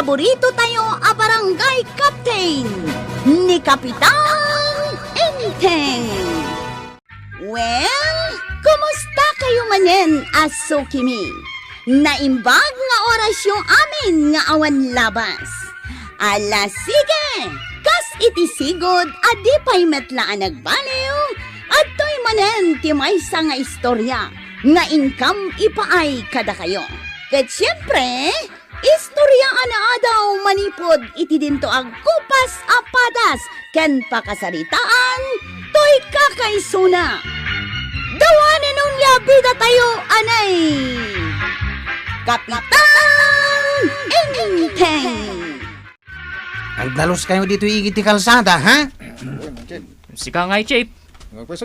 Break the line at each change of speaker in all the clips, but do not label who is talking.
paborito tayo a barangay captain ni Kapitan Enteng. Well, kumusta kayo manen, aso kimi? Naimbag nga oras yung amin nga awan labas. Ala sige, kas itisigod adi pa'y metlaan nagbaliw at to'y manen ti maysa nga istorya nga income ipaay kada kayo. Ket siyempre, istorya ana adaw manipod iti dinto ag kupas apadas ken pakasaritaan to'y kakaisuna. Dawanen nung labida tayo anay Kapitan Enteng.
Nagdalos kayo dito igit ti kalsada, ha?
Sika ngay, Chip.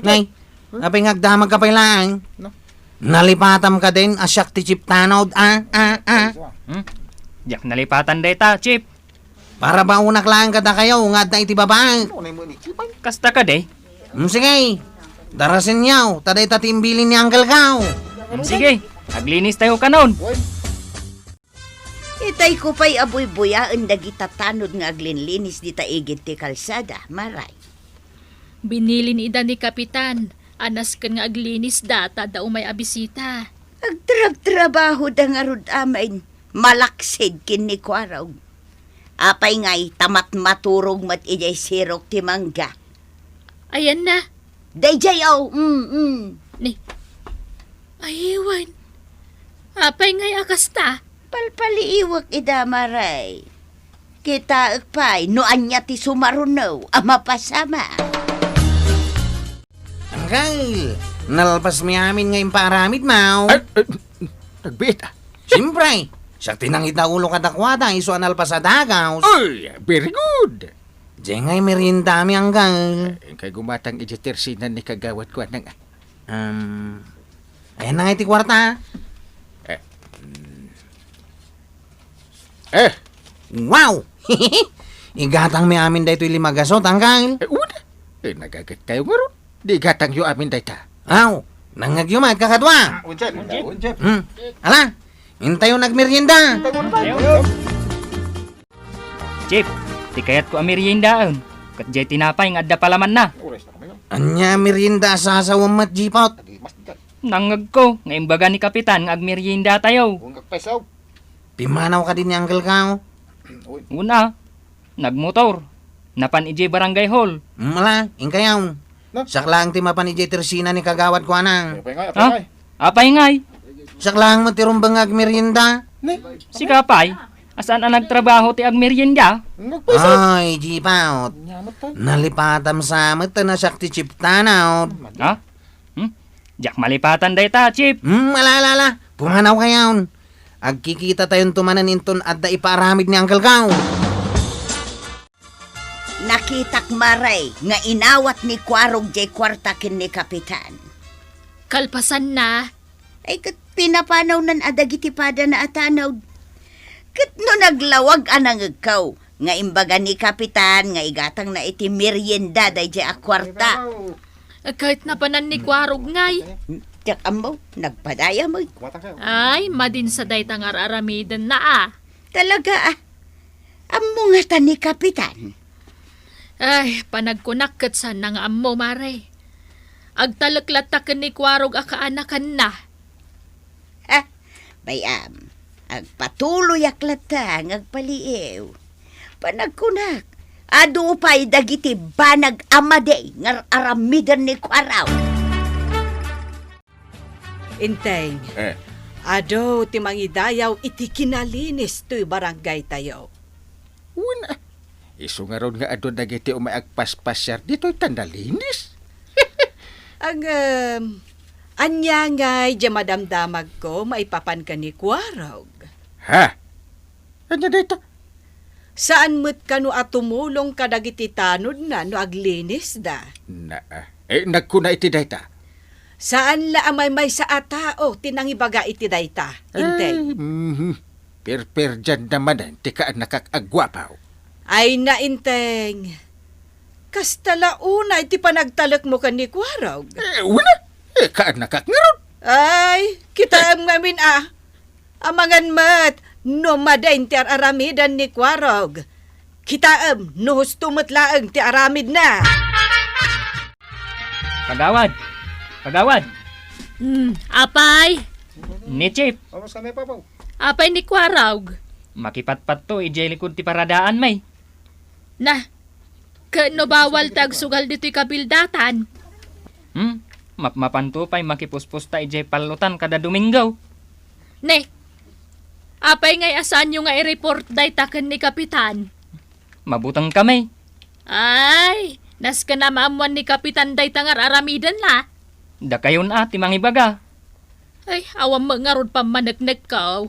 Nay, apay ngagdamag ka pa lang. Nalipatam ka din, asyak ti chip tanod,
Diyak nalipatan data, Chip.
Para ba unak lang kada kayo, ngad na iti babang.
Kasta ka day.
Sige, darasin niyaw, taday tatimbilin ni Uncle Kao.
Sige, aglinis tayo kanon.
Itay ko pa'y abuy-buyaan dagita tanod nga aglinlinis di taigit ti kalsada, maray.
Binili ni ida ni Kapitan. Anas kan nga aglinis data daw may abisita.
Agtrab-trabaho da nga rod amain, malaksid kin ni Kwaraw. Apay nga'y tamat maturog mat ijay sirok ti mangga.
Ayan na.
Dayjay
Ni. Aywan. Apay ngay akasta.
Palpaliiwak ida maray. Kita agpay, no anya ti sumarunaw, ama pasama.
Uncle, nalpas mi amin ngayon paramid, mau.
Nagbit ah.
Siyempre, siya tinangita ulo kadakwada, iso analpas sa dagaw.
Oy, very good.
Diyan ngay merinda mi, Uncle.
Kay gumatang ijitersinan ni kagawat ko nang
Ayan na nga iti kwarta. Wow! Igatang mi amin da ito'y limagasot, Uncle.
Una. Nagagat kayo nga ron. Di gatang yu amin dayta.
Aw, nangagyumad kakadwa. Ala, hintayo nagmerienda.
Chip, tikayat ko ang meriendaon. Kat jay tinapay nga adda palaman na.
Anya merienda sa asawang mat jipot.
Nangag ko, nga imbaga ni Kapitan nga agmerienda tayo.
Pimanaw ka din ni Uncle Kao.
Una, nagmotor. Napan ijay barangay hall.
Mala, inkayaw. Saklang ti mapan ijay tersina ni kagawad ko anang.
Ha? Apay ngay.
Saklang matirumbang agmerienda.
Si Kapay, asaan ang nagtrabaho ti agmerienda?
Ay, jipot. Nalipatam sa mata na sakti chip tanaw.
Ha? Diyak malipatan dayta, Chip.
Alalala, pumanaw kayaw. Agkikita tayong tumanan inton at da iparamid ni Uncle Kao.
Nakitak maray nga inawat ni Kwarog jay kwartakin ni Kapitan.
Kalpasan na.
Ay kat pinapanaw nan adagitipada na atanaw. Kat no naglawag anang ikaw, nga imbaga ni Kapitan nga igatang na iti merienda day jay akwarta.
Kahit napanan ni Kwarog ngay.
Tiyak ambo, nagpadaya mo.
Ay, madin sa daytang araramidan na
Talaga Ammo nga ta ni Kapitan.
Ay, panagkunakot sa nang ammo, mare. Agtalaklatakan ni Kwarog akaanakan na.
Bayam, agpatuloy aklatang agpaliiw. Panagkunak, adu pa'y dagiti banag amade ngar aramidan ni Kwaraw.
Inteng, ado ti mangidayaw iti kinalinis to'y barangay tayo.
Una. Iso nga ron nga adon dagiti umaagpas-pasyar dito'y tandalinis.
Ang, anya ngay dya madamdamag ko maipapan ka ni Kwarog.
Ha? Anya dito?
Saan mo't ka no atumulong ka dagiti tanod na no aglinis da?
Nagkuna iti dayta.
Saan la amay may sa atao tinangibaga iti dayta, Inteng?
Per dyan naman ti kaan nakakagwapaw.
Ay na, Inteng. Kastala una iti panagtalak mo ka ni Kwarog.
Una? Kaan nakakngarod.
Ay, kita ang ngamin Amangan mat, no madain ti aramidan ni Kwarog. Kitaam, no hustumot laang ti aramid na.
Kagawad! Kagawad!
Apay?
Ni Chip,
Vamos kami pa po.
Apay ni Kwarog?
makipatpat to, ijay likod ti paradaan may.
Na, no bawal tag sugal dito'y kabildatan.
Mapmapanto pa'y makipuspusta ijay palutan kada Domingo.
Ne, apay ngay asan yung nga i-report day taken ni Kapitan.
Mabutang kami.
Ay, nas ka na maamuan ni Kapitan day tangar aramidan la.
Da kayon ti mangibaga.
Ay, awam mga rod pa managnag ka.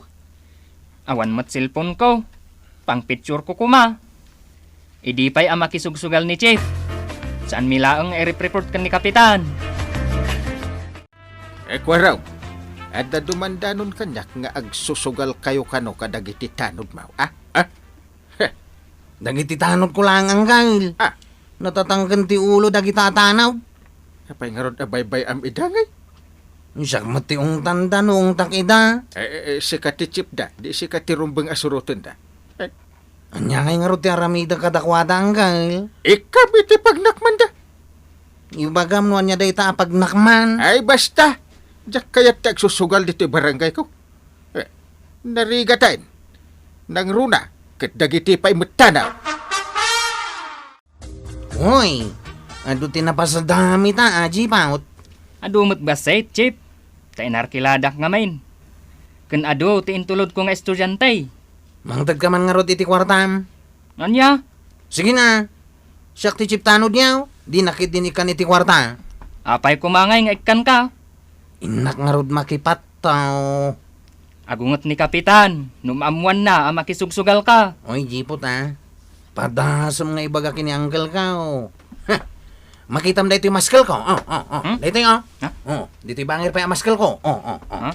Awan mat cellphone ko. Pang picture ko kuma. Idi pa'y ang makisugsugal ni Chief. Saan milaang i-report kan ni Kapitan?
Kwaraw, at dumandanon kanyak nga agsusugal kayo kano kadagiti tanod mo.
Dagiti tanod ko lang ang kail.
Ah.
Natatanggan ti ulo dagiti tatanaw.
Apay nga ron abay-bay am idangay.
Siya mati ung tanda noong takida.
Si kati chip da, di si kati rumbang asurutin da.
Anya ngay nga ro ti aramida kadakwada ang kail.
Ikabiti pagnakman da.
Ibagam no anya day ta pagnakman.
Ay basta, diyak kaya't agsusugal dito barangay ko. Narigatan, nang runa, kat dagiti pa'y mutanaw.
Hoy, ado tinapasadami ta aji paut.
Adumot ba say, Chief? Ta inarkiladak nga main. Kan ado ti intulod ko nga estudyante.
Mangtag ka man nga ro iti kwartam.
Anya?
Sige na. Siyak ti chip tanod niyaw. Di nakit din ikan iti kwarta.
Apay kumangay nga ikan ka.
Inak nga rod makipataw.
Agungot ni Kapitan. Numamuan na ang makisugsugal ka.
Oy, jipot ha. Padasam nga ibaga kini uncle ka oh. Makitam dito yung maskal ko. Dito yung
Ha?
dito yung bangir pa yung maskal ko.
Ha?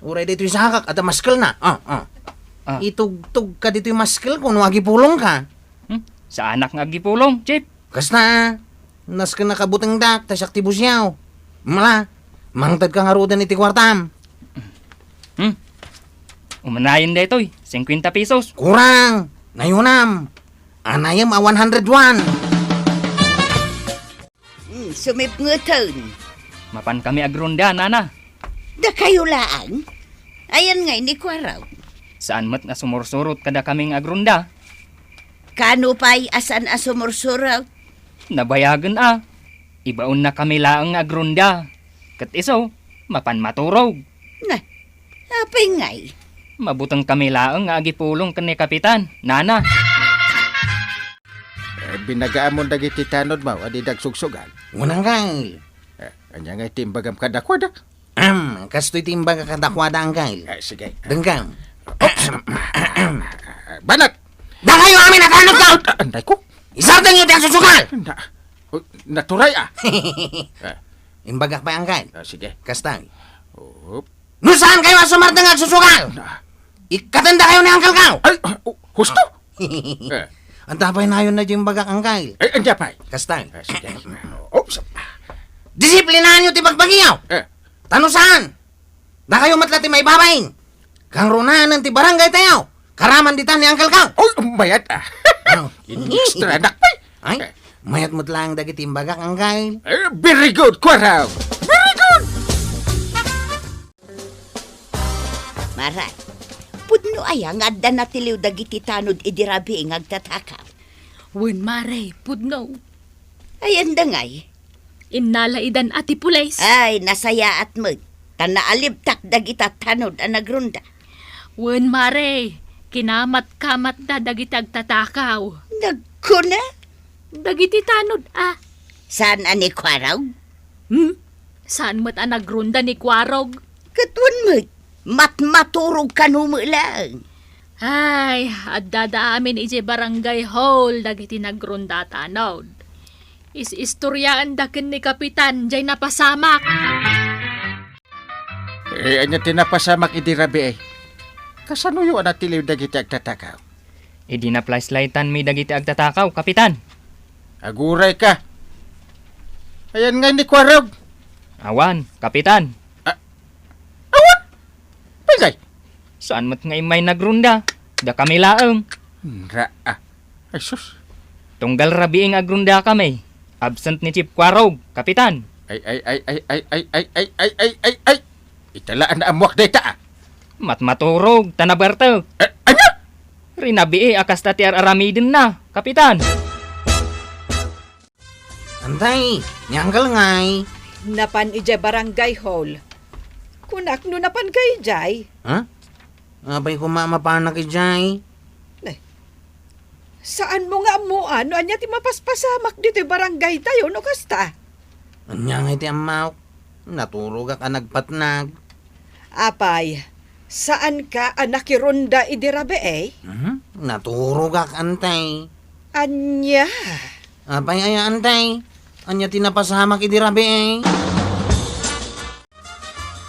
Uray dito yung sakak at ang maskal na.
Ah.
Itugtog ka dito yung maskal ko. Nuwagi pulong ka.
Sa anak nga gipulong, Chief.
Kasta, nas ka nakabutang dak, tasyak tibus yaw. Mala, mangtad ka nga rodan iti kwartam.
Umanayin da ito'y, 50 pesos.
Kurang, nayunam. Anayam a 101.
Sumipngutan.
Mapan kami agronda, nana.
Da kayo laang. Ayan ngay ni Kwaraw.
Saan mat na sumursurot kada kaming agronda.
Kano pa'y asan asumursuraw?
Nabayagan Ibaon na kami laang agronda. Kat iso, mapan maturog.
Na, apay ngay.
Mabutang kami laang nga agipulong kan ni Kapitan, nana.
Binagaan mo dagiti tanod mo, adi dagsugsugal.
Unang kail.
Anya nga timbagam kadakwada.
Kasto'y timbang kadakwada ang kail.
Sige.
Dengkam.
Banat!
Da kayo amin at hanap ka!
Anday ko?
Isartan niyo tiyang susukal!
Naturay
Imbagak pa ang kail.
Sige.
Kastay.
Oh.
No saan kayo asumartang at susukal? Ikatanda kayo ni Uncle Kao!
Ay, husto?
Ang tapay na yun na yung bagak ang kail.
Ay, anja pa.
Kastay.
Sige. Oops.
Disiplinahan nyo tibagbagiyaw! Tano saan? Da kayo matlati may babayin. Kang runahan ng ti barangay tayo. Karaman ditan ni Uncle Kao.
Oh, mayat Extra anak pa.
Ay, mayat mo't lang dagiti imbagak ang kail.
Very good, Kwaraw. Very good.
Maray. Pudno aya nga da natiliw dagiti tanod idirabi ngagtatakaw.
Wen mare, pudno.
Ayan da ngay.
Inalaidan ati pulays.
Ay, nasaya at mag. Tanaalibtak dagita tanod ang nagrunda.
Wen mare, kinamat-kamat da dagitag tatakaw.
Nagkuna?
Dagiti tanod
Saan ani Kwaraw?
Saan mo't ang nagrunda ni Kwarog?
Katwan mo. Maturog ka lang.
Ay, at dadaamin ije barangay hall dagiti nagrunda tanod. Istoryaan dakin ni Kapitan, jay napasamak.
Anya tinapasamak idirabi Kasano yung anatiliw dagiti agtatakaw?
Idi na flashlightan mi dagiti agtatakaw, Kapitan.
Aguray ka. Ayan nga ni Kwarog.
Awan, Kapitan.
Pagay.
Saan mo't ngay may nagrunda? Da kami laeng.
Ay sus.
Tunggal rabiing agrunda kami. Absent ni Chief Quarog, Kapitan.
Ay. Italaan na amuak data.
Matmaturog, tanabarto.
Ano?
Rinabii akas tatiar aramidin na, Kapitan.
Antay, ni Uncle ngay.
Napan ije barangay hall. Kunak no napan kay jay.
Ha? Abay ko mamapanak ijay.
Saan mo nga amuan? No anya ti mapaspasamak dito barangay tayo no kasta.
Anya nga iti amaw. Naturog ka nagpatnag.
Apay, saan ka anakirunda idirabe eh?
Naturog ka antay.
Anya?
Apay ay antay. Anya tinapasamak idirabi eh.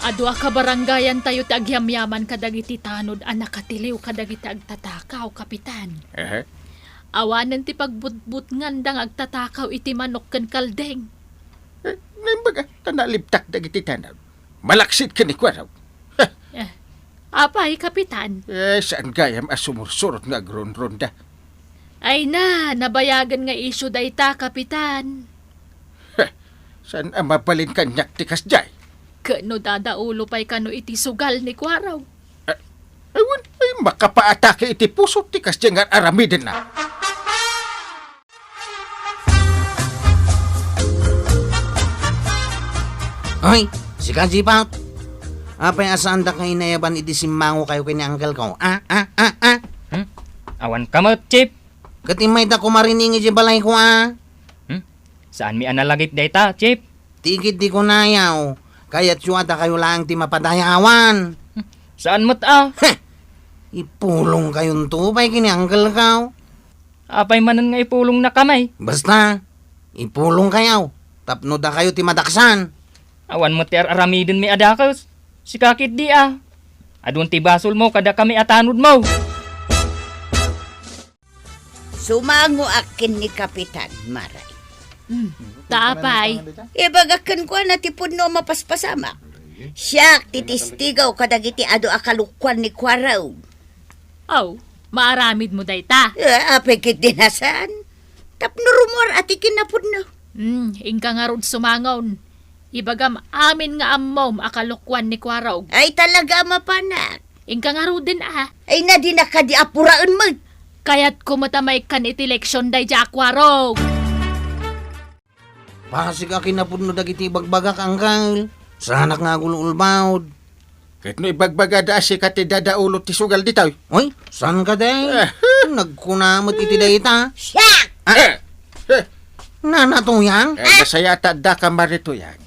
Adwa ka barangayan tayo ti agyamyaman kadagiti tanod anak katiliw kadagiti agtatakaw, Kapitan. Awanan ti pagbutbut ngandang agtatakaw iti manok ken kaldeng.
Nambaga, tanalibtak dagiti tanaw. Malaksit ka ni Kwaraw.
Apay, Kapitan.
Saan gayam asumursurot nga agron-ronda?
Ay na, nabayagan nga isyo dayta, Kapitan.
Saan ang mapalin kanyak tikas jay?
Kano dadaulo pa'y kano iti sugal ni Kwaraw.
Ewan, ay makapaatake iti puso tikas jay nga aramidin na.
Hoy, si Kajipat. Apay asaan da kayo nayaban iti simango kayo kini Uncle ko?
Awan kamot, Chief.
Katimay da kumariningi di balay ko
Saan mi analagip data, Chief?
Tigit di ko nayaw. Kaya't syuata kayo lang ti mapadayawan.
Saan mo't ah?
Ipulong kayong tupay kini Uncle ko.
Apay manan nga ipulong na kamay.
Basta, ipulong kayo. Tapno da kayo ti madaksan.
Awan mo tiar aramidin mi adakos. Si kakit di ah. Adun ti basol mo kada kami atanod mo.
Sumango akin ni Kapitan Maray.
Taapay.
Ibagakan ko na tipod no mapaspasamak. Siya titistigaw kadagiti ado akalukwan ni Kwaraw.
Aw, maaramid mo dayta.
Apikit dinasan. Tapno rumor at ikinapod no.
Ingka nga rod sumangon. Ibagam amin nga ammom akalukwan ni Kwaraw.
Ay talaga mapanak.
Ingka nga rod din ah.
Ay na di nakadiapuraan mo.
Kaya't kumatamay kan iti leksyon day ja Kwaraw.
Pasig akin na no dagiti bagbagak Uncle. Sanak nga gululbawd.
Kahit no ibagbagada si kati dadaulo ti sugal ditaw.
Oy, saan ka day? Nagkunamot iti dayta.
Siya!
Nanatuyang?
Nasayata da ka marito yan.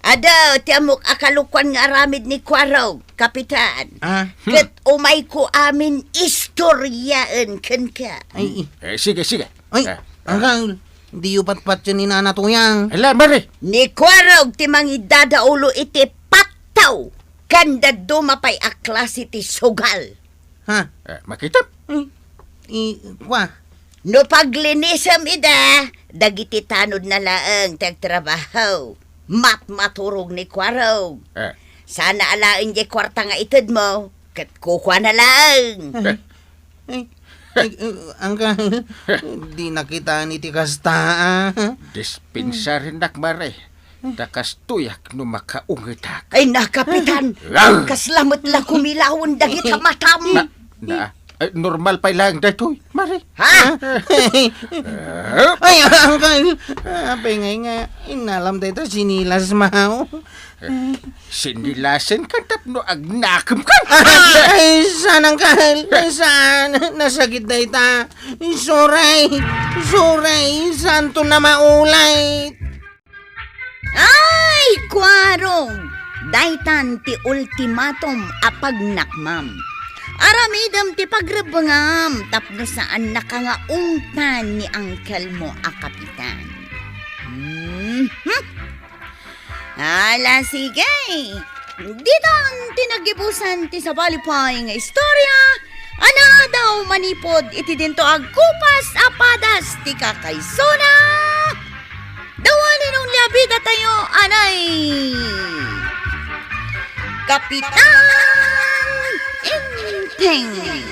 Ada ti amok akalukwan nga aramid ni Kwaraw, Kapitan. Ket umay ko amin istoryaan ken ka.
Ay,
Sige.
ay, Uncle. Di upat-pat yun ni Nanatuyang.
Ala, mari.
Ni Kwaraw ti mangidadaulo iti pataw. Kanda dumapay aklas iti sugal.
Ha?
Makita?
Kwa?
No paglinisam ida, dagiti tanod na laeng tagtrabaho. Maturog ni Kwaraw. Sana alaing di kwarta nga itid mo. Kat kukwa na lang.
Uncle, di nakita ni ti kasta.
Dispensarin nak mare. Dakas tuyak no makaungitak.
Ay na, Kapitan. Kaslamot la kumilawon dagiti matam.
Normal pa lang datoy, mare.
Ha?
Ay, Uncle. Pengay nga, inalam dito sinilas mau.
Sinilasen ka tapno agnakam ka.
Ay, saan Uncle? Saan? Nasagit na ita. Suray, santo na maulay.
Ay, Kwarong! Daytan ti ultimatum apagnakmam. Aramidam ti pagrebengam tapno saan nakangaungtan ni angkel mo a Kapitan. Ala, sige. Dito tinagibusan ti sabalipay nga istorya. Ana daw manipod iti dinto agkupas apadas ti kakaysona. Dawalin nung labida tayo, anay! Kapitan! Producing.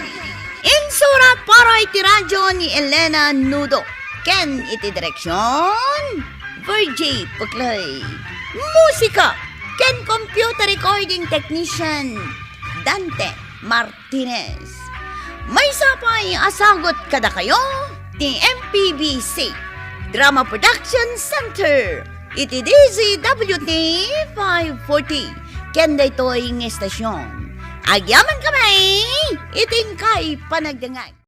Insurat para iti radyo ni Elena Nudo. Ken iti direksyon, Virgie Puklay. Musika, ken computer recording technician, Dante Martinez. May sapay asagot kada kayo, ti MPBC, Drama Production Center, iti DZWT 540, ken daytoy ng estasyon. Agyaman kamay, iting kay panagdangag.